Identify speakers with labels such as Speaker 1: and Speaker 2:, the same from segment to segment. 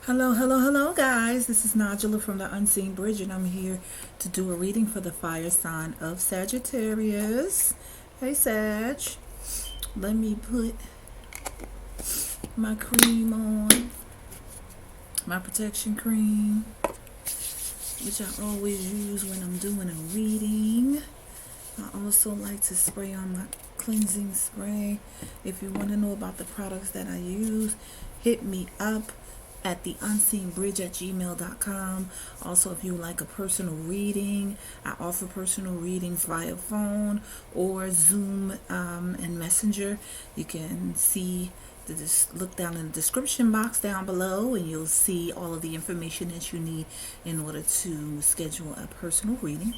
Speaker 1: Hello, hello, hello, guys. This is Nodula from the Unseen Bridge, and I'm here to do a reading for the fire sign of Sagittarius. Hey, Sag. Let me put my cream on, my protection cream, which I always use when I'm doing a reading. I also like to spray on my cleansing spray. If you want to know about the products that I use, hit me up at theunseenbridge@gmail.com. Also, if you like a personal reading, I offer personal readings via phone or Zoom and Messenger. You can look down in the description box down below, and you'll see all of the information that you need in order to schedule a personal reading.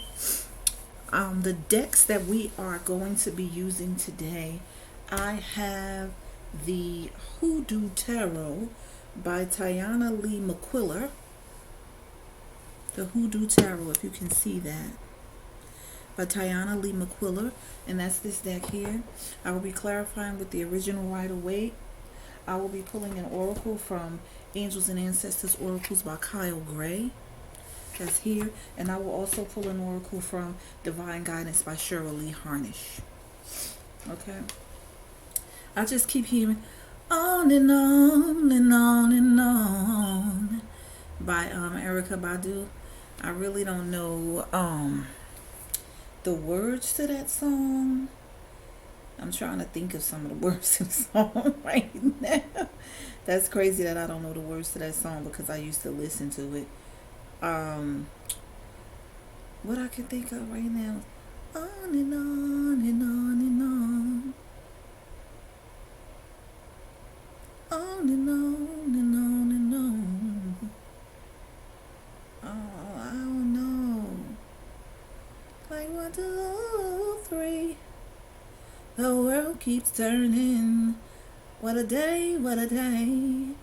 Speaker 1: The decks that we are going to be using today, I have the Hoodoo Tarot by Tayannah McQuillar. The Hoodoo Tarot, if you can see that, by Tayannah McQuillar, and that's this deck here. I will be clarifying with the original Rider-Waite. I will be pulling an oracle from Angels and Ancestors Oracles by Kyle Gray. That's here. And I will also pull an oracle from Divine Guidance by Cheryl Harnish. Okay. I just keep hearing on and on and on and on by Erica Badu. I really don't know the words to that song. I'm trying to think of some of the words to the song right now. That's crazy that I don't know the words to that song because I used to listen to it. What I can think of right now, on and on and on and on and on and on and on. Oh, I don't know. Like 1, 2, 3. The world keeps turning. What a day, what a day.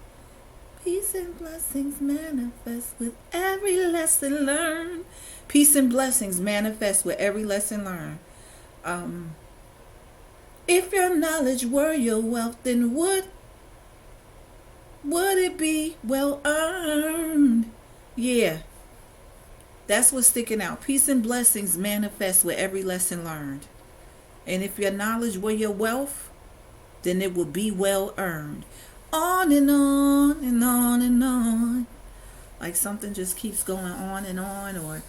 Speaker 1: Peace and blessings manifest with every lesson learned. Peace and blessings manifest with every lesson learned. If your knowledge were your wealth, then would it be well earned? Yeah, that's what's sticking out. Peace and blessings manifest with every lesson learned. And if your knowledge were your wealth, then it would be well earned. On and on and on and on. Like something just keeps going on, or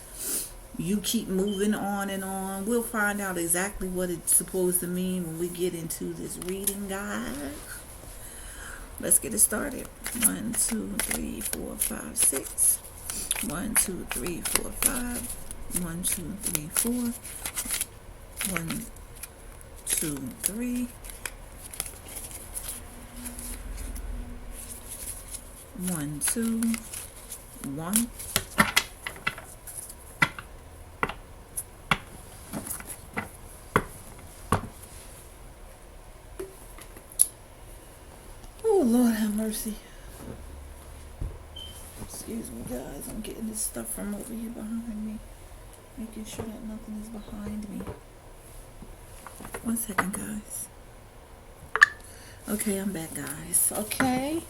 Speaker 1: you keep moving on and on. We'll find out exactly what it's supposed to mean when we get into this reading, guys. Let's get it started. 1, 2, 3, 4, 5, 6. 1, 2, 3, 4, 5. 1, 2, 3, 4. 1, 2, 3. 1, 2, 1. Oh, Lord have mercy. Excuse me, guys. I'm getting this stuff from over here behind me. Making sure that nothing is behind me. 1 second, guys. Okay, I'm back, guys. Okay.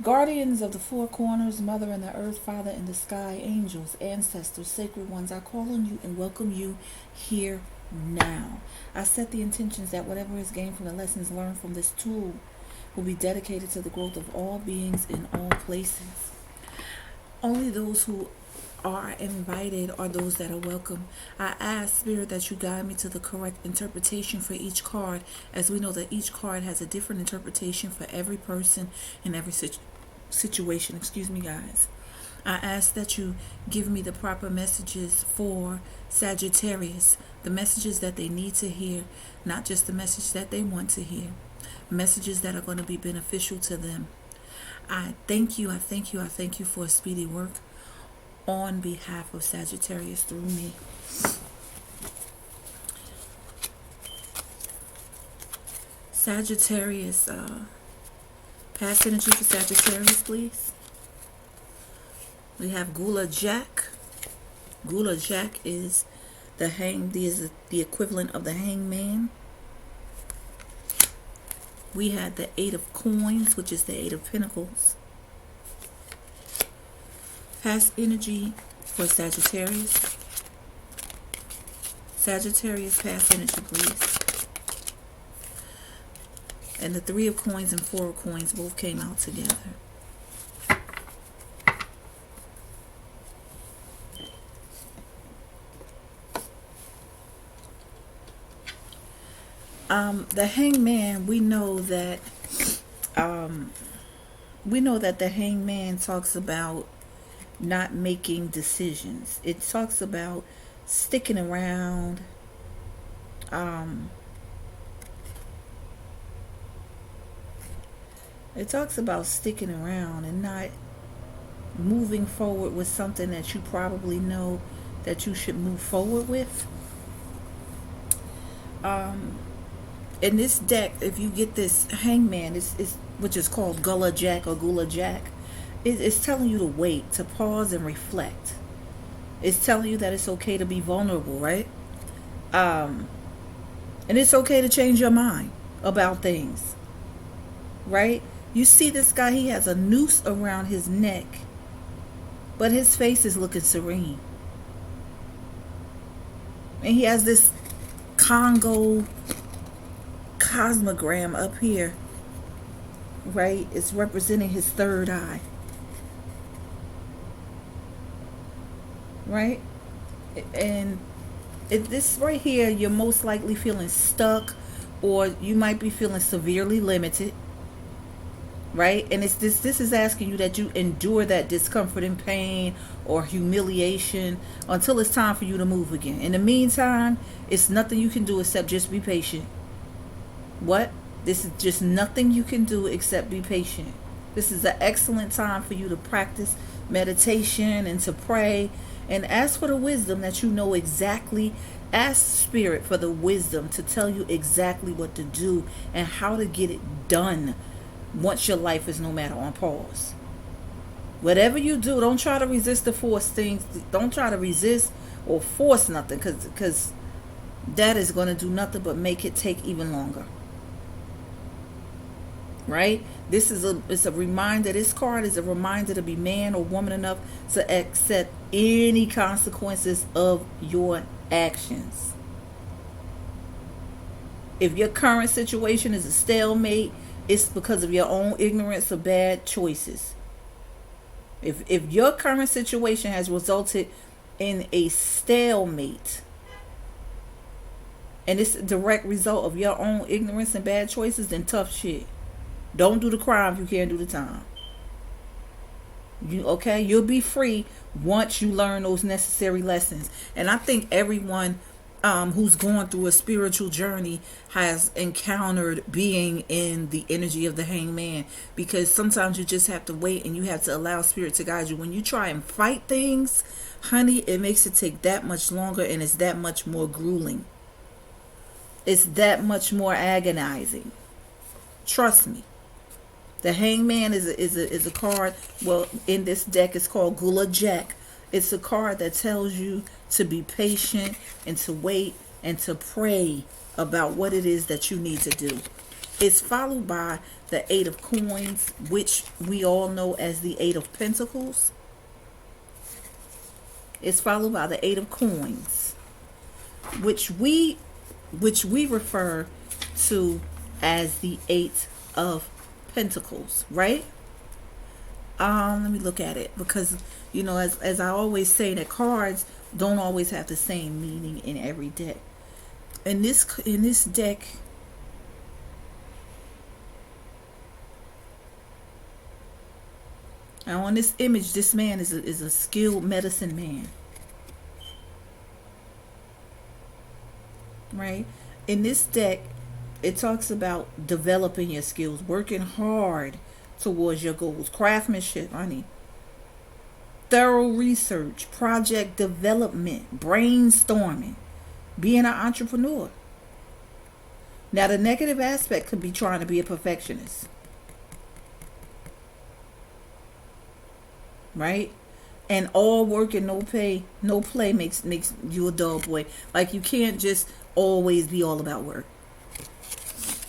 Speaker 1: Guardians of the four corners, Mother in the earth, Father in the sky, angels, ancestors, sacred ones, I call on you and welcome you here now. I set the intentions that whatever is gained from the lessons learned from this tool will be dedicated to the growth of all beings in all places. Only those who are invited are those that are welcome. I ask, Spirit, that you guide me to the correct interpretation for each card, as we know that each card has a different interpretation for every person in every situation. Excuse me, guys. I ask that you give me the proper messages for Sagittarius, the messages that they need to hear, not just the message that they want to hear, messages that are going to be beneficial to them. I thank you, I thank you, I thank you for a speedy work on behalf of Sagittarius through me. Sagittarius, past energy for Sagittarius, please. We have Gula Jack. Gula Jack is the equivalent of the hangman. We had the 8 of coins, which is the 8 of pentacles. Past energy for Sagittarius. Sagittarius, past energy, please. And the 3 of coins and 4 of coins both came out together. The Hangman, we know that the Hangman talks about not making decisions. It talks about sticking around. It talks about sticking around and not moving forward with something that you probably know that you should move forward with. In this deck, if you get this Hangman, it's which is called Gula Jack or Gula Jack, it's telling you to wait, to pause and reflect. It's telling you that it's okay to be vulnerable, right? And it's okay to change your mind about things, right? You see this guy, he has a noose around his neck, but his face is looking serene. And he has this Congo cosmogram up here, right? It's representing his third eye, right? And this right here, you're most likely feeling stuck, or you might be feeling severely limited, right? And it's this is asking you that you endure that discomfort and pain or humiliation until it's time for you to move again. In the meantime, it's nothing you can do except just be patient. What? This is just nothing you can do except be patient. This is an excellent time for you to practice meditation and to pray and ask for the wisdom that you know exactly. Ask Spirit for the wisdom to tell you exactly what to do and how to get it done once your life is no matter on pause. Whatever you do, don't try to resist the force things. Don't try to resist or force nothing, because that is going to do nothing but make it take even longer. Right? It's a reminder. This card is a reminder to be man or woman enough to accept any consequences of your actions. If your current situation is a stalemate, it's because of your own ignorance or bad choices. If your current situation has resulted in a stalemate, and it's a direct result of your own ignorance and bad choices, then tough shit. Don't do the crime if you can't do the time. You'll be free once you learn those necessary lessons. And I think everyone who's going through a spiritual journey has encountered being in the energy of the Hangman, because sometimes you just have to wait and you have to allow Spirit to guide you. When you try and fight things, honey, it makes it take that much longer, and it's that much more grueling. It's that much more agonizing. Trust me. The Hangman is a card. Well, in this deck, it's called Gula Jack. It's a card that tells you to be patient and to wait and to pray about what it is that you need to do. It's followed by the 8 of Coins, which we all know as the 8 of Pentacles. It's followed by the 8 of Coins, which we refer to as the 8 of Pentacles, right? Let me look at it, because as I always say, that cards don't always have the same meaning in every deck. In this deck, now on this image, this man is a skilled medicine man, right? In this deck, it talks about developing your skills, working hard towards your goals, craftsmanship, honey, thorough research, project development, brainstorming, being an entrepreneur. Now, the negative aspect could be trying to be a perfectionist, right? And all work and no play makes you a dull boy. Like, you can't just always be all about work.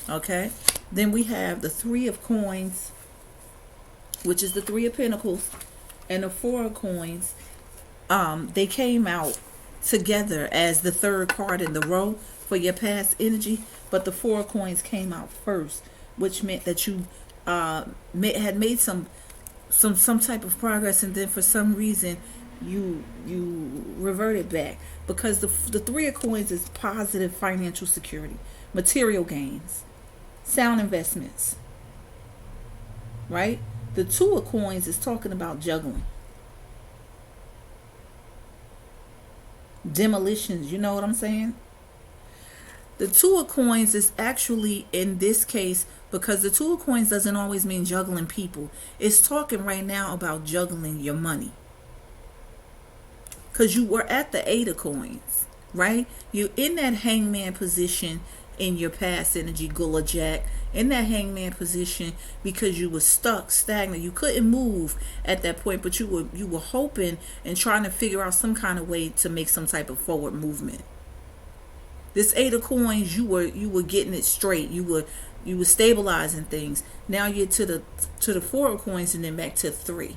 Speaker 1: Okay, then we have the 3 of Coins, which is the 3 of Pentacles, and the Four of Coins, they came out together as the third card in the row for your past energy, but the Four of Coins came out first, which meant that you had made some type of progress, and then for some reason you reverted back, because the Three of Coins is positive financial security, material gains, sound investments, right? The Two of Coins is talking about juggling, demolitions. You know what I'm saying? The Two of Coins is actually, in this case, because the Two of Coins doesn't always mean juggling people. It's talking right now about juggling your money. Because you were at the Eight of Coins, right? You're in that hangman position in your past energy, Gula Jack. In that hangman position because you were stuck, stagnant. You couldn't move at that point, but you were hoping and trying to figure out some kind of way to make some type of forward movement. This Eight of Coins, you were getting it straight. You were stabilizing things. Now you're to the Four of Coins and then back to 3.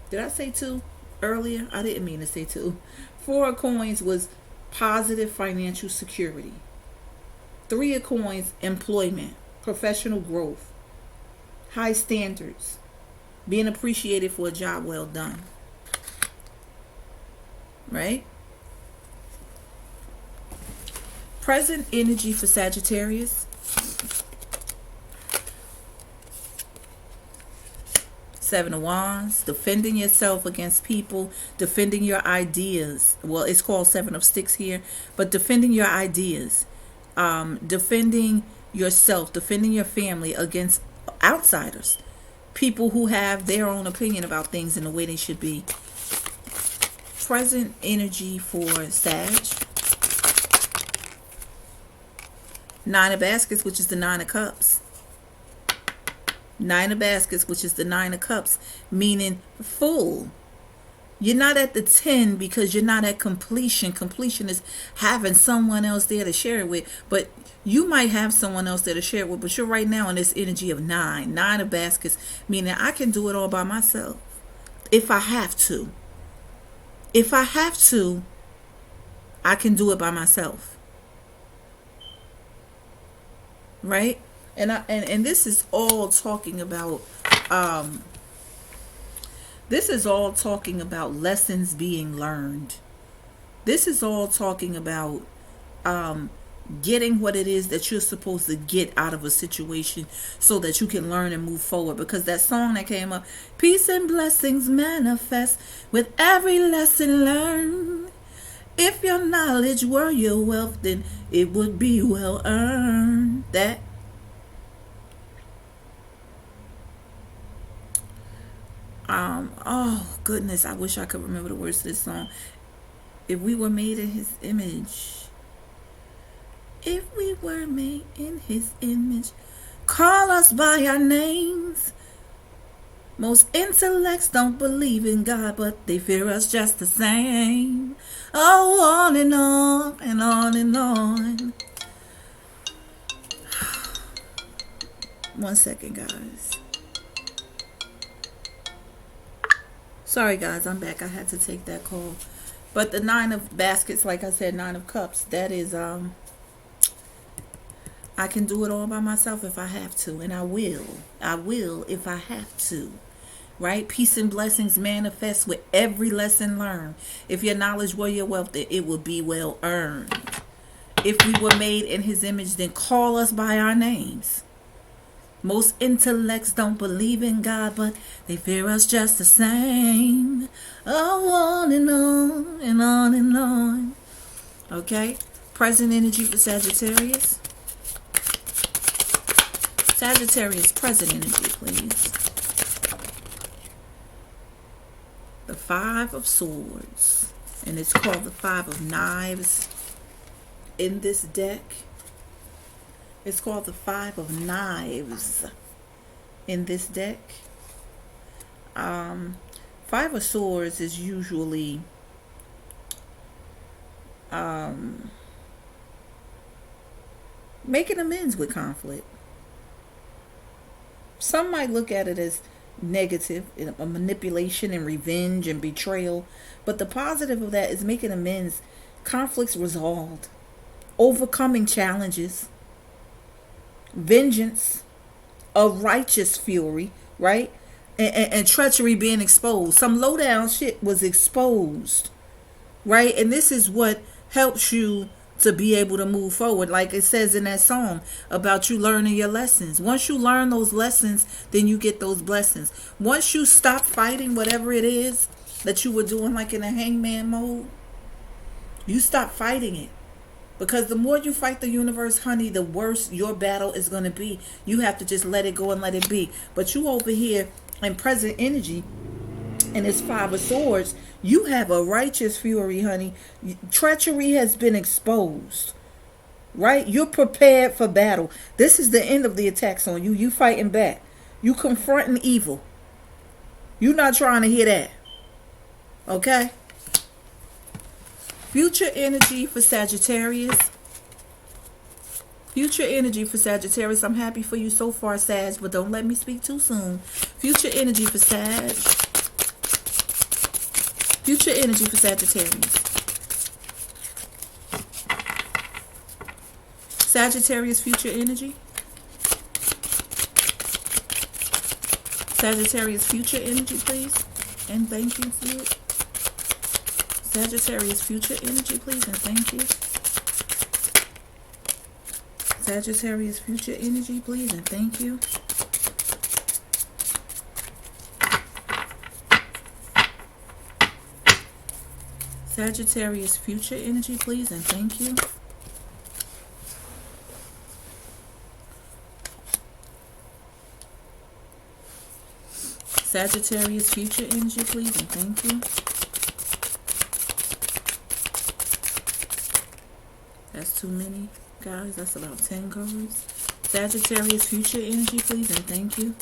Speaker 1: Did I say 2 earlier? I didn't mean to say 2. Four of Coins was positive financial security. 3 of Coins, employment, professional growth, high standards, being appreciated for a job well done. Right? Present energy for Sagittarius. Seven of Wands, defending yourself against people, defending your ideas. Well, it's called Seven of Sticks here, but defending your ideas, defending yourself, defending your family against outsiders, people who have their own opinion about things and the way they should be. Present energy for Sag. 9 of Baskets, which is the 9 of Cups. 9 of Baskets, which is the 9 of Cups, meaning full. You're not at the 10 because you're not at completion. Completion is having someone else there to share it with. But you might have someone else there to share it with, but you're right now in this energy of 9. 9 of Baskets, meaning I can do it all by myself if I have to. If I have to, I can do it by myself. Right? And this is all talking about lessons being learned. This is all talking about getting what it is that you're supposed to get out of a situation so that you can learn and move forward. Because that song that came up, peace and blessings manifest with every lesson learned. If your knowledge were your wealth, then it would be well earned. That. Oh goodness, I wish I could remember the words to this song. If we were made in his image. If we were made in his image, call us by our names. Most intellects don't believe in God, but they fear us just the same. Oh, on and on and on and on. One second, guys. Sorry, guys, I'm back. I had to take that call. But the 9 of Baskets, like I said, 9 of Cups, that is, I can do it all by myself if I have to, and I will. I will if I have to. Right? Peace and blessings manifest with every lesson learned. If your knowledge were your wealth, then it would be well earned. If we were made in his image, then call us by our names. Most intellects don't believe in God, but they fear us just the same. Oh, on and on and on and on. Okay? Present energy for Sagittarius. Sagittarius, present energy, please. The 5 of Swords. And it's called the 5 of Knives in this deck. It's called the 5 of Knives in this deck. 5 of Swords is usually making amends with conflict. Some might look at it as negative, a manipulation and revenge and betrayal. But the positive of that is making amends, conflicts resolved, overcoming challenges, vengeance, a righteous fury, right? And treachery being exposed. Some low down shit was exposed, right? And this is what helps you to be able to move forward. Like it says in that song about you learning your lessons. Once you learn those lessons, then you get those blessings. Once you stop fighting whatever it is that you were doing, like in a hangman mode, you stop fighting it. Because the more you fight the universe, honey, the worse your battle is going to be. You have to just let it go and let it be. But you over here in present energy, and it's Five of Swords, you have a righteous fury, honey. Treachery has been exposed, right? You're prepared for battle. This is the end of the attacks on you. You fighting back. You confronting evil. You're not trying to hear that. Okay? Future energy for Sagittarius. Future energy for Sagittarius. I'm happy for you so far, Sag, but don't let me speak too soon. Future energy for Sag. Future energy for Sagittarius. Sagittarius future energy. Sagittarius future energy, please. And thank you, Spirit. Sagittarius future energy, please, and thank you. Sagittarius future energy, please, and thank you. Sagittarius future energy, please, and thank you. Sagittarius future energy, please, and thank you. That's too many, guys. That's about 10 cards. Sagittarius future energy, please, and thank you.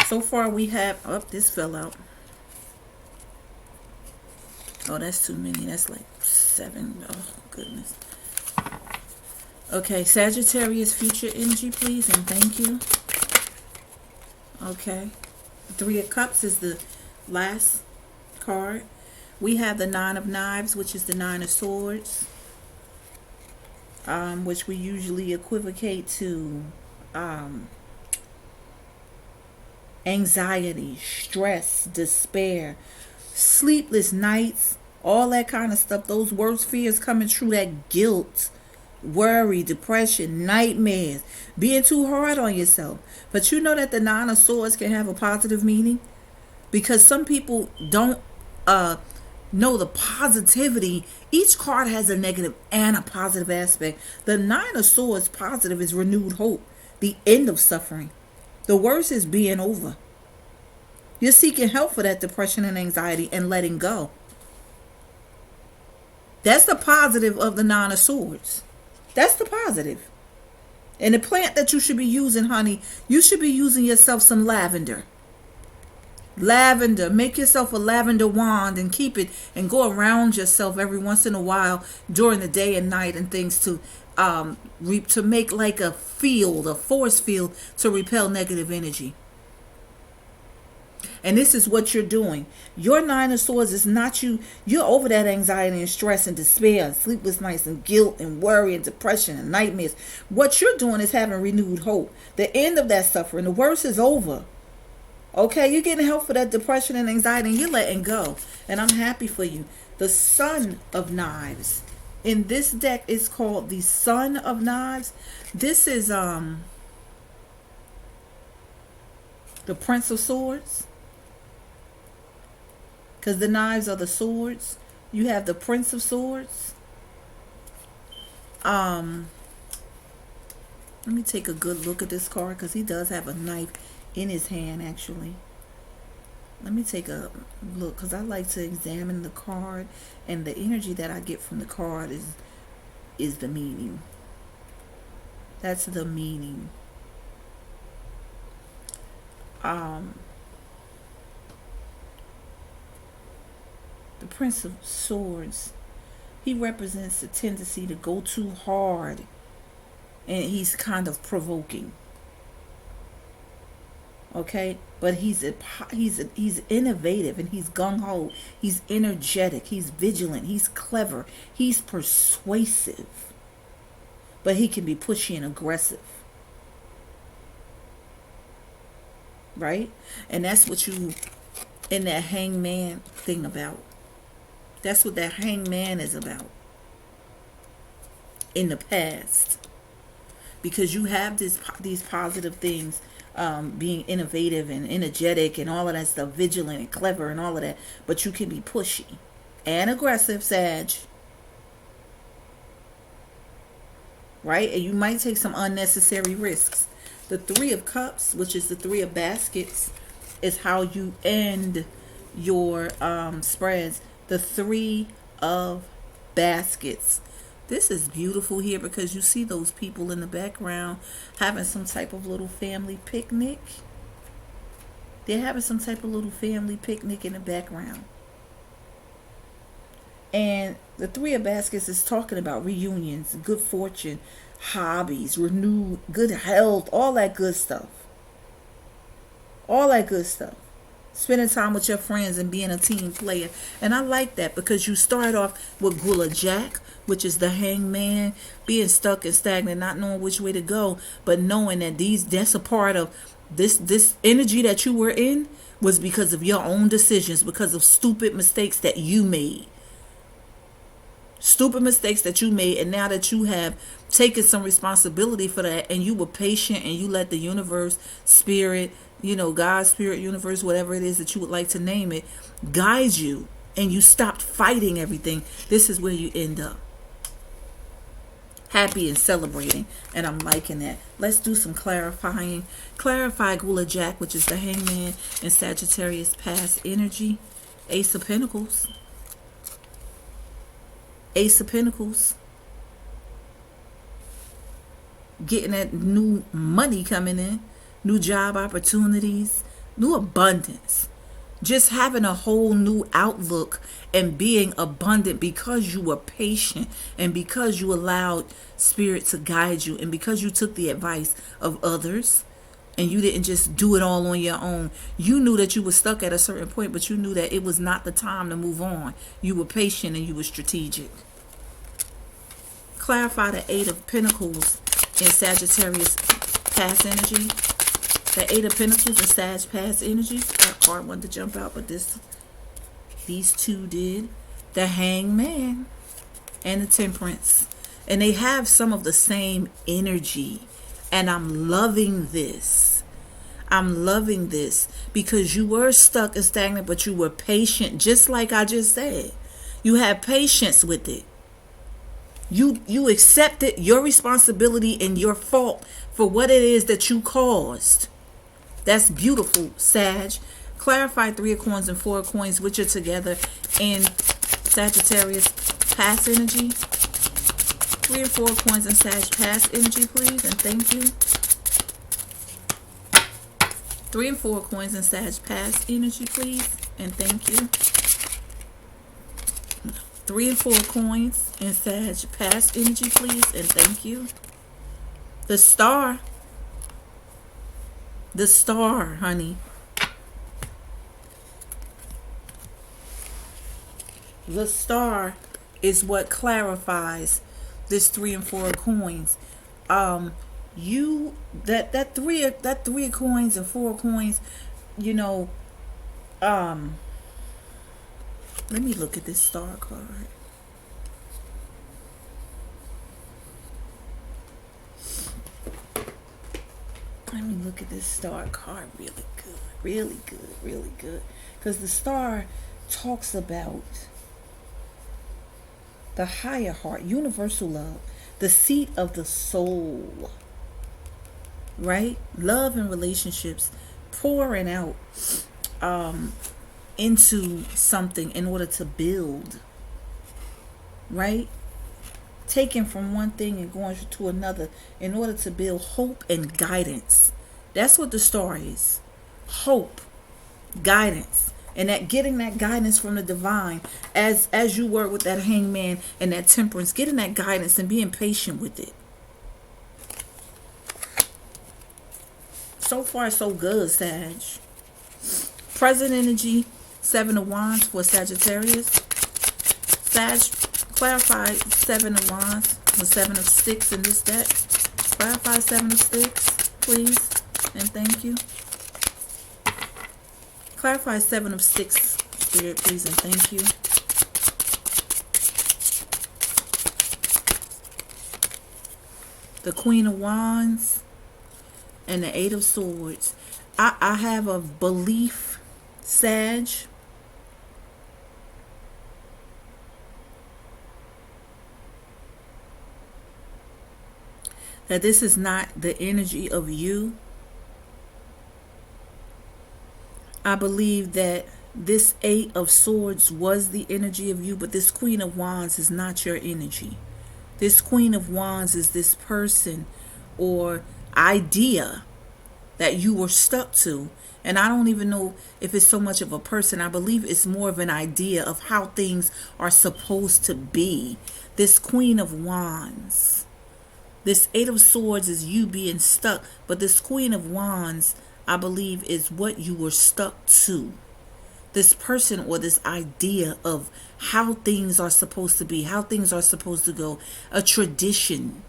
Speaker 1: So far we have, oh, this fell out. Oh, that's too many. That's like 7. Oh, goodness. Okay, Sagittarius future energy, please, and thank you. Okay. 3 of Cups is the last card. We have the 9 of Knives, which is the 9 of Swords, which we usually equivocate to anxiety, stress, despair, sleepless nights, all that kind of stuff. Those worst fears coming true, that guilt, worry, depression, nightmares, being too hard on yourself. But you know that the 9 of Swords can have a positive meaning, because some people don't know the positivity. Each card has a negative and a positive aspect. The 9 of Swords positive is renewed hope, the end of suffering. The worst is being over. You're seeking help for that depression and anxiety and letting go. That's the positive of the 9 of Swords. That's the positive. And the plant that you should be using, honey, you should be using yourself some lavender. Lavender. Make yourself a lavender wand and keep it, and go around yourself every once in a while during the day and night and things to make like a field, a force field to repel negative energy. And this is what you're doing. Your 9 of Swords is not you. You're over that anxiety and stress and despair and sleepless nights and guilt and worry and depression and nightmares. What you're doing is having renewed hope. The end of that suffering, the worst is over. Okay, you're getting help for that depression and anxiety, and you're letting go. And I'm happy for you. The Son of Knives. In this deck, it's called the Son of Knives. This is the Prince of Swords. Because the knives are the swords. You have the Prince of Swords. Let me take a good look at this card, because he does have a knife in his hand, actually. Let me take a look, because I like to examine the card, and the energy that I get from the card is the meaning. That's the meaning. The Prince of Swords, he represents the tendency to go too hard, and he's kind of provoking. Okay, but he's innovative, and he's gung-ho, he's energetic, he's vigilant, he's clever, he's persuasive, but he can be pushy and aggressive, right? And that's what you in that hangman thing about. That's what that hangman is about in the past, because you have these positive things, being innovative and energetic and all of that stuff, vigilant and clever and all of that, but you can be pushy and aggressive, Sag, right? And you might take some unnecessary risks. The Three of Cups, which is the Three of Baskets, is how you end your spreads. The Three of Baskets. This is beautiful here, because you see those people in the background having some type of little family picnic. They're having some type of little family picnic in the background. And the Three of Baskets is talking about reunions, good fortune, hobbies, renewed good health, all that good stuff. All that good stuff. Spending time with your friends and being a team player. And I like that, because you start off with Gula Jack, which is the hangman, being stuck and stagnant, not knowing which way to go, but knowing that that's a part of this energy that you were in was because of your own decisions, because of stupid mistakes that you made. Stupid mistakes that you made, and now that you have taken some responsibility for that, and you were patient, and you let the universe, spirit, God, spirit, universe, whatever it is that you would like to name it, guide you, and you stopped fighting everything, this is where you end up. Happy and celebrating, and I'm liking that. Let's do some clarifying. Clarify Gula Jack, which is the hangman, and Sagittarius past energy. Ace of Pentacles. Ace of Pentacles. Getting that new money coming in, new job opportunities, new abundance. Just having a whole new outlook and being abundant, because you were patient, and because you allowed spirit to guide you, and because you took the advice of others, and you didn't just do it all on your own. You knew that you were stuck at a certain point, but you knew that it was not the time to move on. You were patient and you were strategic. Clarify the Eight of Pentacles in Sagittarius past energy. The Eight of Pentacles and Sag past energy. That card wanted to jump out, but these two did. The Hangman and the Temperance. And they have some of the same energy. And I'm loving this. I'm loving this, because you were stuck and stagnant, but you were patient, just like I just said. You had patience with it. You accepted your responsibility and your fault for what it is that you caused. That's beautiful, Sag. Clarify Three of Coins and Four of Coins, which are together in Sagittarius past energy. Three and Four of Coins and Sag past energy, please, and thank you. Three and Four of Coins and Sag past energy, please, and thank you. Three and Four of Coins and Sag past energy, please, and thank you. The Star. The Star, honey. The Star is what clarifies this Three and Four of Coins. That three of coins and four of coins, let me look at this Star card. Let me look at this Star card really good. Really good. Really good. Because the Star talks about the higher heart, universal love, the seat of the soul, right? Love and relationships, pouring out into something in order to build, right? Taking from one thing and going to another in order to build hope and guidance. That's what the Star is. Hope, guidance, and that getting that guidance from the divine, as you were with that Hangman and that Temperance, getting that guidance and being patient with it. So far, so good, Sag. Present energy, 7 of Wands for Sagittarius. Sag, clarify 7 of Wands with 7 of Sticks in this deck. Clarify 7 of Sticks, please, and thank you. Clarify 7 of Sticks, Spirit, please, and thank you. The Queen of Wands and the 8 of Swords. I have a belief, Sag, that this is not the energy of you. I believe that this 8 of Swords was the energy of you, but this Queen of Wands is not your energy. This Queen of Wands is this person or idea that you were stuck to. And I don't even know if it's so much of a person. I believe it's more of an idea of how things are supposed to be. This Queen of Wands, this 8 of Swords is you being stuck. But this Queen of Wands, I believe, is what you were stuck to. This person or this idea of how things are supposed to be, how things are supposed to go, a tradition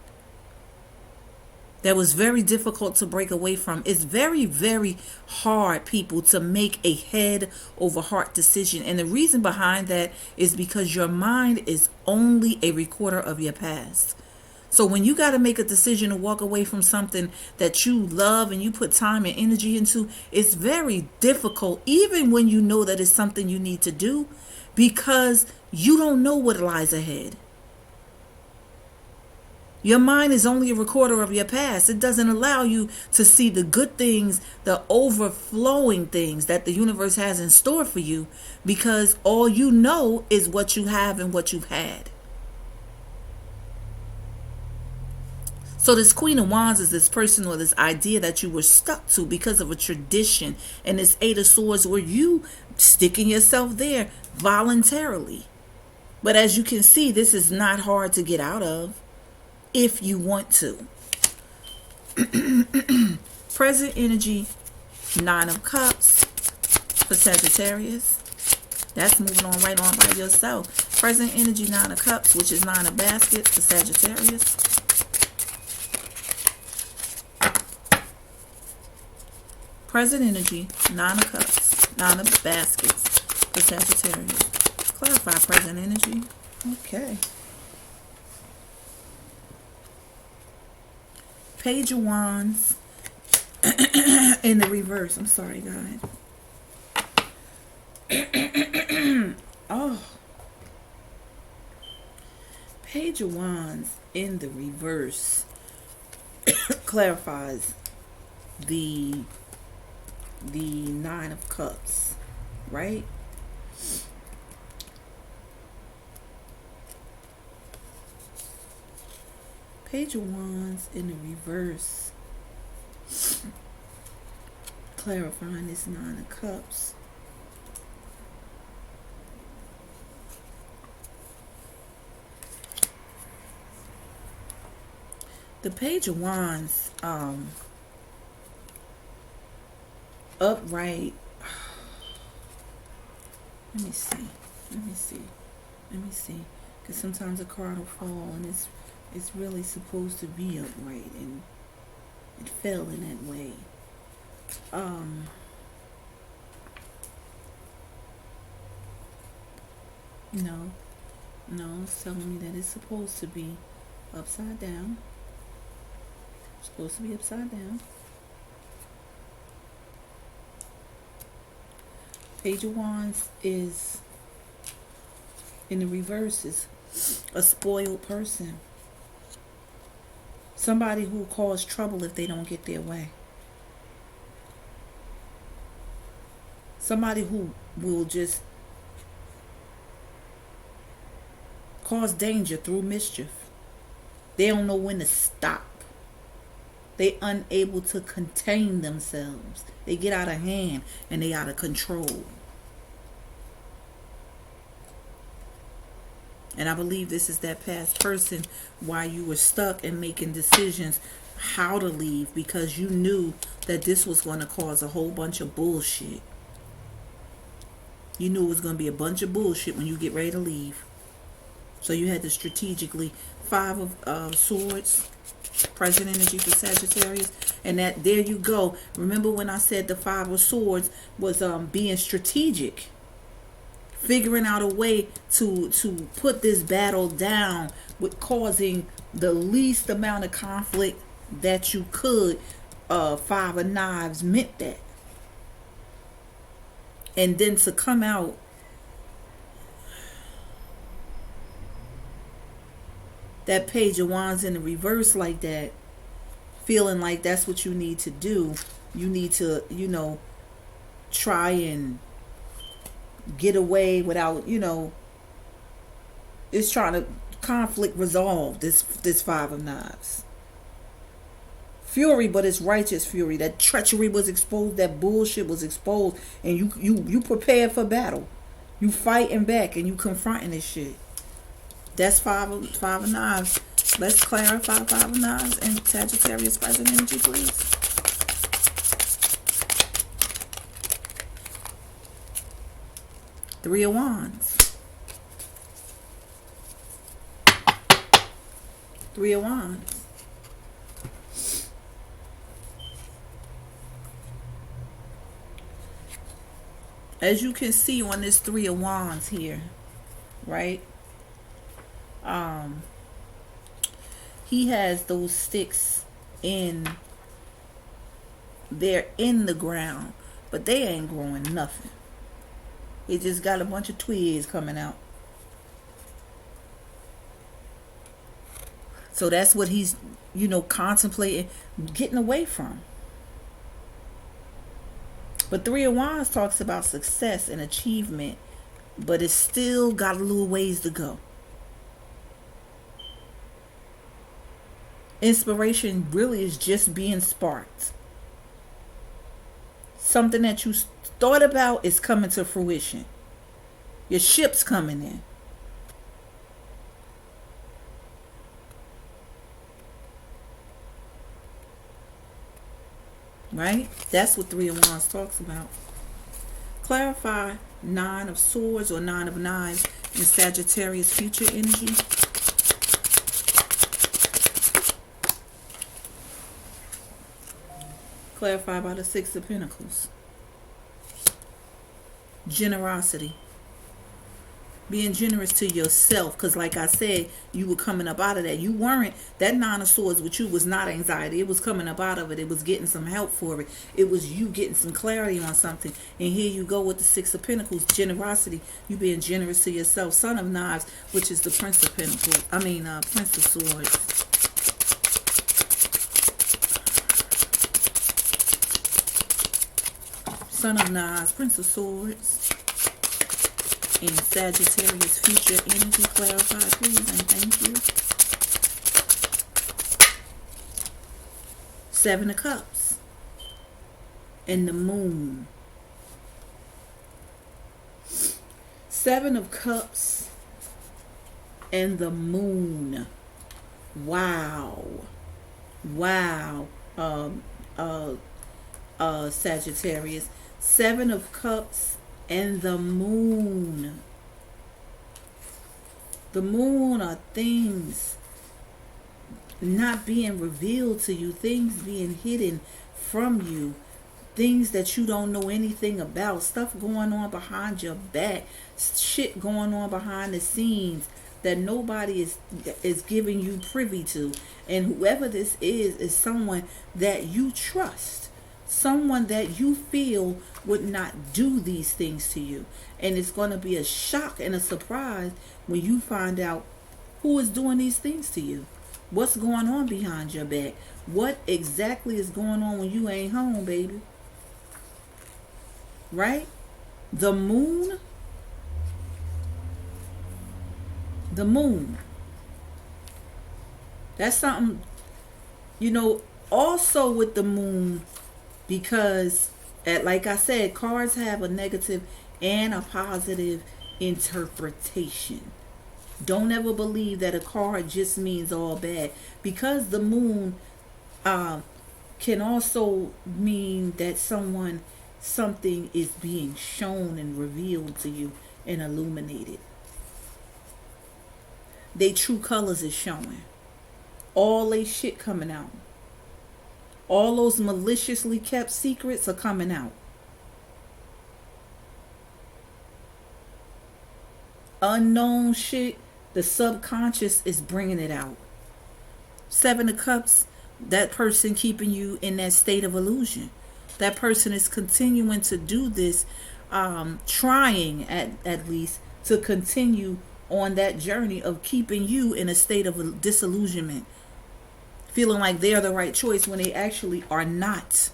Speaker 1: that was very difficult to break away from. It's very, very hard, people, to make a head over heart decision. And the reason behind that is because your mind is only a recorder of your past. So when you got to make a decision to walk away from something that you love and you put time and energy into, it's very difficult, even when you know that it's something you need to do, because you don't know what lies ahead. Your mind is only a recorder of your past. It doesn't allow you to see the good things, the overflowing things that the universe has in store for you, because all you know is what you have and what you've had. So this Queen of Wands is this person or this idea that you were stuck to because of a tradition. And this 8 of Swords were you sticking yourself there voluntarily. But as you can see, this is not hard to get out of if you want to. Present energy, 9 of Cups for Sagittarius. That's moving on right on by yourself. Present energy, 9 of Cups, which is 9 of Baskets for Sagittarius. Present energy, 9 of Cups, 9 of Baskets for Sagittarius. Clarify present energy. Okay. Page of Wands in the reverse. I'm sorry, guys. Oh. Page of Wands in the reverse clarifies the 9 of Cups, right? Page of Wands in the reverse, clarifying this 9 of Cups. The Page of Wands, upright. Let me see. Because sometimes a card will fall and it's really supposed to be upright, and it fell in that way. No, it's telling me that it's supposed to be upside down. It's supposed to be upside down. Page of Wands is in the reverse is a spoiled person. Somebody who will cause trouble if they don't get their way. Somebody who will just cause danger through mischief. They don't know when to stop. They unable to contain themselves. They get out of hand and they out of control. And I believe this is that past person why you were stuck and making decisions how to leave, because you knew that this was going to cause a whole bunch of bullshit. You knew it was going to be a bunch of bullshit when you get ready to leave. So you had to strategically, 5 of Swords, present energy for Sagittarius. And that, there you go. Remember when I said the 5 of Swords was being strategic, figuring out a way to put this battle down with causing the least amount of conflict that you could. 5 of Knives meant that. And then to come out that Page of Wands in the reverse like that, feeling like that's what you need to do. You need to, try and get away without, it's trying to conflict resolve this 5 of Knives. Fury, but it's righteous fury. That treachery was exposed, that bullshit was exposed, and you prepared for battle. You fighting back and you confronting this shit. That's 5 of Knives. Let's clarify 5 of Knives and Sagittarius present energy, please. Three of Wands. 3 of Wands. As you can see on this 3 of Wands here, right? He has those sticks they're in the ground, but they ain't growing nothing. He just got a bunch of twigs coming out. So that's what he's, contemplating getting away from. But 3 of Wands talks about success and achievement, but it's still got a little ways to go. Inspiration really is just being sparked. Something that you thought about is coming to fruition. Your ship's coming in. Right? That's what 3 of Wands talks about. Clarify 9 of Swords or 9 of Knives in Sagittarius future energy. Clarify by the 6 of Pentacles. Generosity. Being generous to yourself, because like I said, you were coming up out of that. You weren't, that 9 of Swords with you was not anxiety. It was coming up out of it. It was getting some help for it. It was you getting some clarity on something. And here you go with the 6 of Pentacles, generosity. You being generous to yourself. Son of Knives, which is the Prince of Pentacles. Prince of Swords. Son of Knives, Prince of Swords. In Sagittarius future energy, clarify please, and thank you. 7 of Cups and the Moon. 7 of Cups and the Moon. Wow. Sagittarius. 7 of Cups and the Moon. The Moon are things not being revealed to you, things being hidden from you, things that you don't know anything about, stuff going on behind your back, shit going on behind the scenes that nobody is giving you privy to. And whoever this is someone that you trust. Someone that you feel would not do these things to you. And it's going to be a shock and a surprise when you find out who is doing these things to you. What's going on behind your back? What exactly is going on when you ain't home, baby? Right? The Moon. The Moon. That's something, also with the Moon. Because, like I said, cards have a negative and a positive interpretation. Don't ever believe that a card just means all bad. Because the Moon can also mean that something is being shown and revealed to you and illuminated. They true colors is showing. All they shit coming out. All those maliciously kept secrets are coming out. Unknown shit, the subconscious is bringing it out. Seven of Cups, that person keeping you in that state of illusion. That person is continuing to do this, trying at least to continue on that journey of keeping you in a state of disillusionment, feeling like they're the right choice when they actually are not.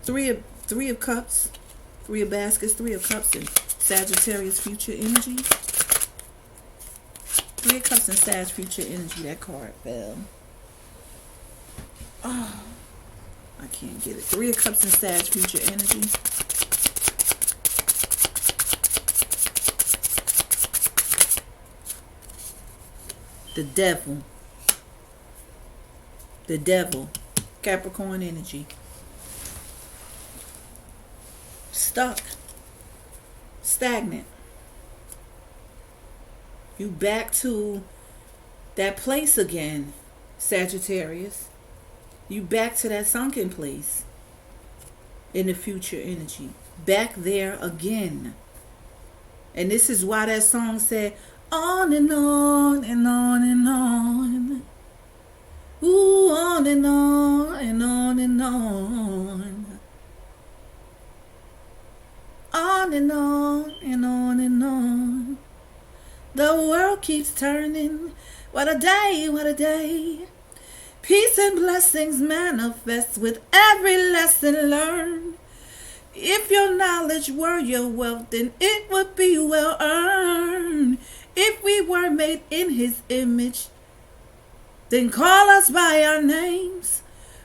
Speaker 1: Three of Cups, Three of Baskets, Three of Cups, and Sagittarius future energy. Three of Cups and Sag future energy. That card fell. Oh, I can't get it. Three of Cups and Sag future energy. The Devil. The Devil. Capricorn energy. Stuck. Stagnant. You back to that place again, Sagittarius. You back to that sunken place in the future energy. Back there again. And this is why that song said, on and on and on and on. Ooh, on and on and on and on. On and on and on and on. The world keeps turning. What a day, what a day. Peace and blessings manifest with every lesson learned. If your knowledge were your wealth, then it would be well earned. If we were made in his image, then call us by our names.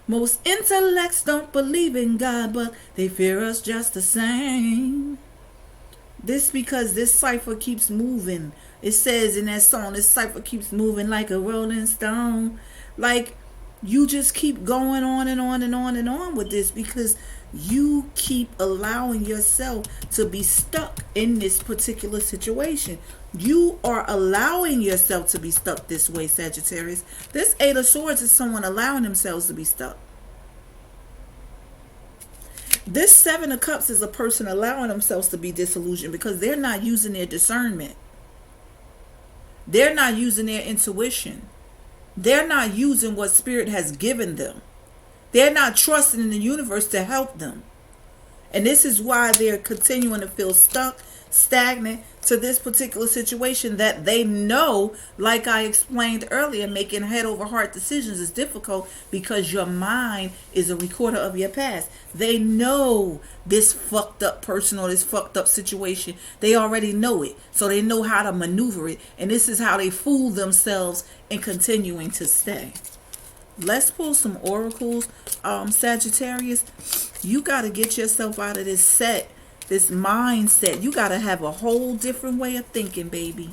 Speaker 1: Most intellects don't believe in God, but they fear us just the same. This because this cipher keeps moving. It says in that song, this cipher keeps moving like a rolling stone. Like, you just keep going on and on and on and on with this because you keep allowing yourself to be stuck in this particular situation. You are allowing yourself to be stuck this way, Sagittarius. This Eight of Swords is someone allowing themselves to be stuck. This Seven of Cups is a person allowing themselves to be disillusioned because they're not using their discernment. They're not using their intuition. They're not using what Spirit has given them. They're not trusting in the universe to help them. And this is why they're continuing to feel stuck, stagnant to this particular situation that they know, like I explained earlier, making head over heart decisions is difficult because your mind is a recorder of your past. They know this fucked up person or this fucked up situation. They already know it. So they know how to maneuver it. And this is how they fool themselves in continuing to stay. Let's pull some oracles. Sagittarius, you got to get yourself out of this set. This mindset. You got to have a whole different way of thinking, baby.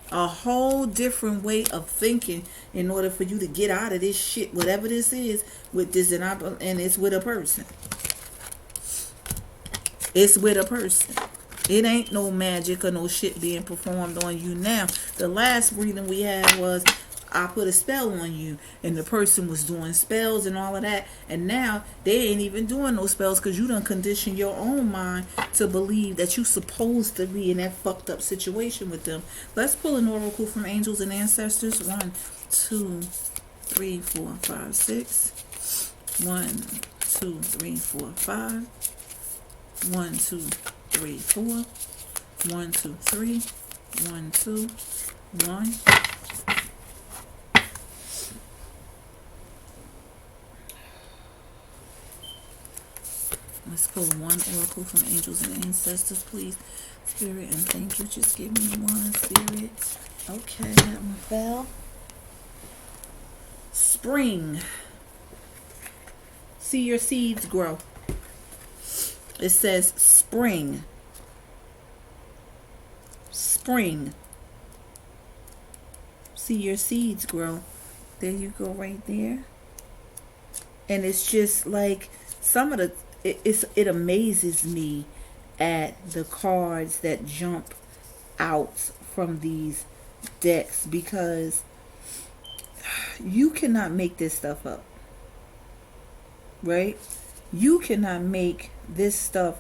Speaker 1: A whole different way of thinking in order for you to get out of this shit, whatever this is, with this, and it's with a person. It's with a person. It ain't no magic or no shit being performed on you now. The last reading we had was, I put a spell on you, and the person was doing spells and all of that, and now they ain't even doing no spells because you done conditioned your own mind to believe that you supposed to be in that fucked up situation with them. Let's pull an oracle from angels and ancestors. 1, 2, 3, 4, 5, 6. 1, 2, 3, 4, 5. 1, 2, 3, 4. 1, 2, 3. 1, 2, 1. Let's pull one oracle from angels and ancestors, please. Spirit, and thank you. Just give me one, Spirit. Okay, that one fell. Spring. See your seeds grow. It says spring. Spring. See your seeds grow. There you go, right there. And it's just like some of the it amazes me at the cards that jump out from these decks, because you cannot make this stuff up, right? You cannot make this stuff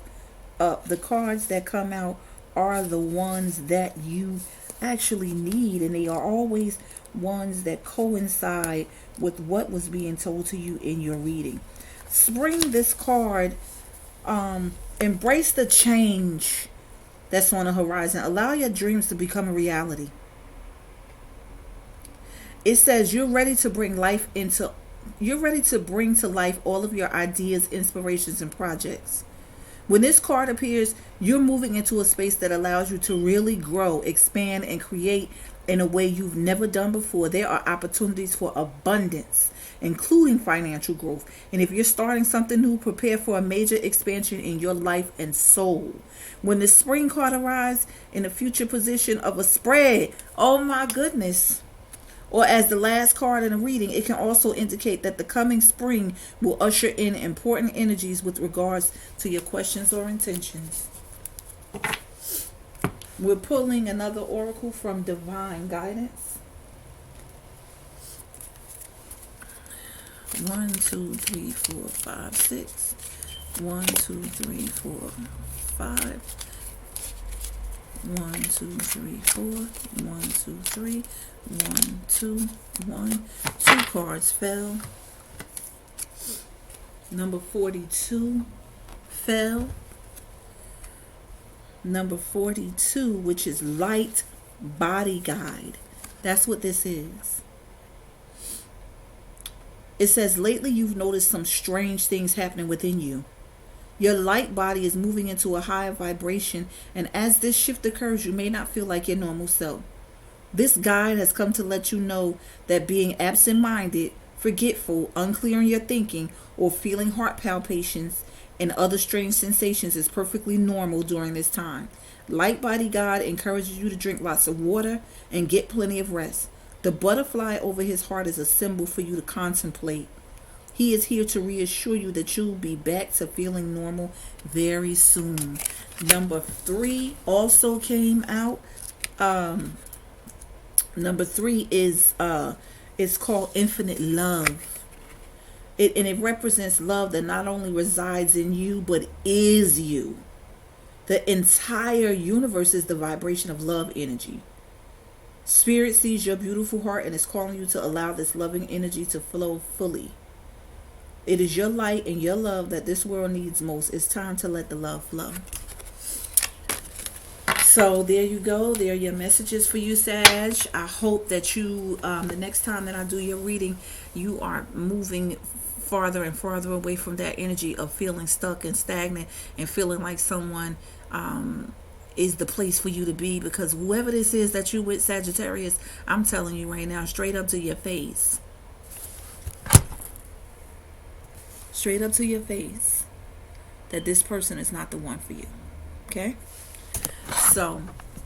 Speaker 1: up. The cards that come out are the ones that you actually need, and they are always ones that coincide with what was being told to you in your reading. Spring, this card, embrace the change that's on the horizon. Allow your dreams to become a reality. It says you're ready to bring to life all of your ideas, inspirations, and projects. When this card appears, you're moving into a space that allows you to really grow, expand, and create in a way you've never done before. There are opportunities for abundance, including financial growth. And if you're starting something new, prepare for a major expansion in your life and soul. When the spring card arrives in the future position of a spread, oh my goodness, or as the last card in a reading, it can also indicate that the coming spring will usher in important energies with regards to your questions or intentions. We're pulling another oracle from Divine Guidance. 1, 2, 3, 4, 5, 6. 1, 2, 3, 4, 5. 1, 2, 3, 4. 1, 2, 3. 1, 2, 1. 2 cards fell. Number 42 fell. Number 42, which is light body guide. That's what this is. It says, lately you've noticed some strange things happening within you. Your light body is moving into a higher vibration, and as this shift occurs, you may not feel like your normal self. This guide has come to let you know that being absent-minded, forgetful, unclear in your thinking, or feeling heart palpitations and other strange sensations is perfectly normal during this time. Light body guide encourages you to drink lots of water and get plenty of rest. The butterfly over his heart is a symbol for you to contemplate. He is here to reassure you that you'll be back to feeling normal very soon. Number 3 also came out. Number 3 is it's called Infinite Love. It represents love that not only resides in you, but is you. The entire universe is the vibration of love energy. Spirit sees your beautiful heart and is calling you to allow this loving energy to flow fully. It is your light and your love that this world needs most. It's time to let the love flow. So there you go. There are your messages for you, Sag. I hope that you, the next time that I do your reading, you are moving farther and farther away from that energy of feeling stuck and stagnant and feeling like someone is the place for you to be. Because whoever this is that you with, Sagittarius, I'm telling you right now, straight up to your face. Straight up to your face, that this person is not the one for you. Okay? So,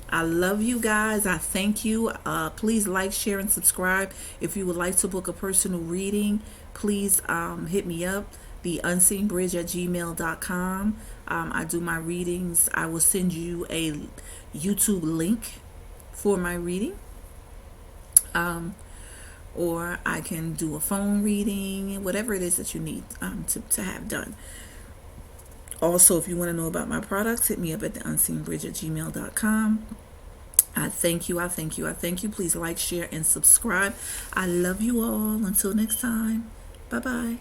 Speaker 1: I love you guys. I thank you. Please like, share, and subscribe. If you would like to book a personal reading, please hit me up, theunseenbridge@gmail.com. I do my readings. I will send you a YouTube link for my reading. Or I can do a phone reading, whatever it is that you need to have done. Also, if you want to know about my products, hit me up at theunseenbridge@gmail.com. I thank you. I thank you. I thank you. Please like, share, and subscribe. I love you all. Until next time. Bye-bye.